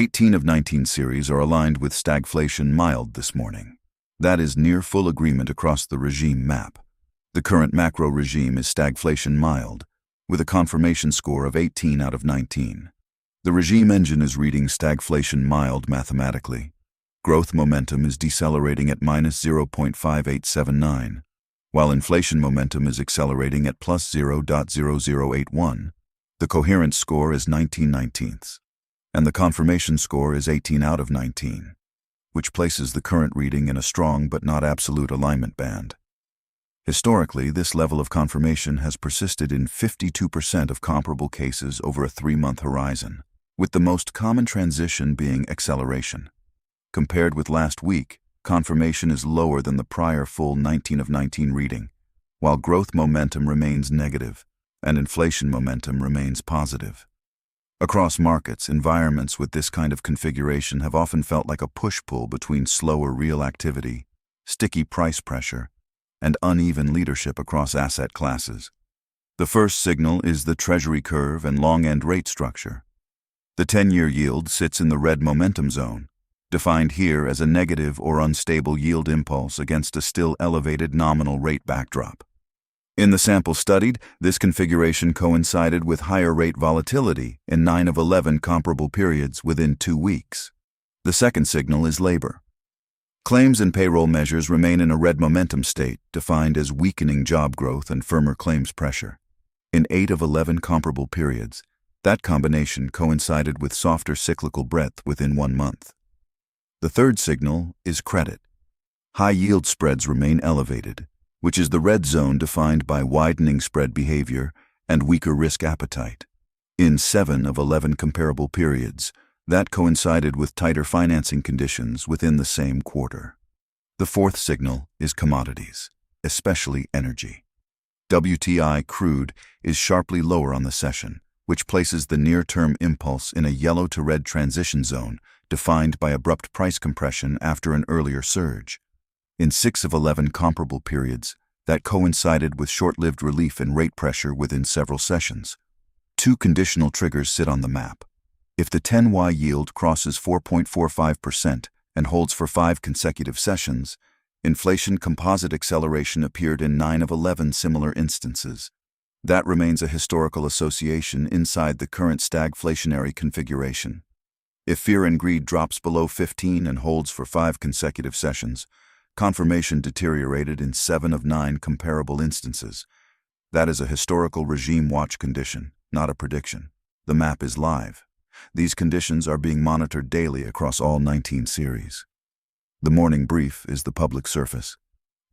18 of 19 series are aligned with stagflation mild this morning. That is near full agreement across the regime map. The current macro regime is stagflation mild, with a confirmation score of 18 out of 19. The regime engine is reading stagflation mild mathematically. Growth momentum is decelerating at -0.5879, while inflation momentum is accelerating at +0.0081. The coherence score is 19/19, and the confirmation score is 18 out of 19, which places the current reading in a strong but not absolute alignment band. Historically, this level of confirmation has persisted in 52% of comparable cases over a 3-month horizon, with the most common transition being acceleration. Compared with last week, confirmation is lower than the prior full 19 of 19 reading, while growth momentum remains negative and inflation momentum remains positive. Across markets, environments with this kind of configuration have often felt like a push-pull between slower real activity, sticky price pressure, and uneven leadership across asset classes. The first signal is the Treasury curve and long-end rate structure. The 10-year yield sits in the red momentum zone, defined here as a negative or unstable yield impulse against a still elevated nominal rate backdrop. In the sample studied, this configuration coincided with higher rate volatility in 9 of 11 comparable periods within 2 weeks. The second signal is labor. Claims and payroll measures remain in a red momentum state, defined as weakening job growth and firmer claims pressure. In 8 of 11 comparable periods, that combination coincided with softer cyclical breadth within 1 month. The third signal is credit. High yield spreads remain elevated, which is the red zone defined by widening spread behavior and weaker risk appetite. In 7 of 11 comparable periods, that coincided with tighter financing conditions within the same quarter. The fourth signal is commodities, especially energy. WTI crude is sharply lower on the session, which places the near-term impulse in a yellow to red transition zone defined by abrupt price compression after an earlier surge. In 6 of 11 comparable periods, that coincided with short-lived relief in rate pressure within several sessions. 2 conditional triggers sit on the map. If the 10Y yield crosses 4.45% and holds for 5 consecutive sessions, inflation composite acceleration appeared in 9 of 11 similar instances. That remains a historical association inside the current stagflationary configuration. If fear and greed drops below 15 and holds for 5 consecutive sessions, confirmation deteriorated in 7 of 9 comparable instances. That is a historical regime watch condition, not a prediction. The map is live. These conditions are being monitored daily across all 19 series. The morning brief is the public surface.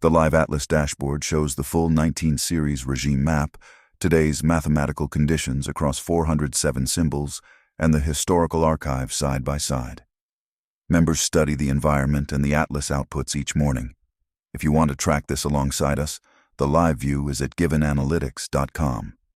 The live Atlas dashboard shows the full 19 series regime map, today's mathematical conditions across 407 symbols, and the historical archive side by side. Members study the environment and the Atlas outputs each morning. If you want to track this alongside us, the live view is at givenanalytics.com.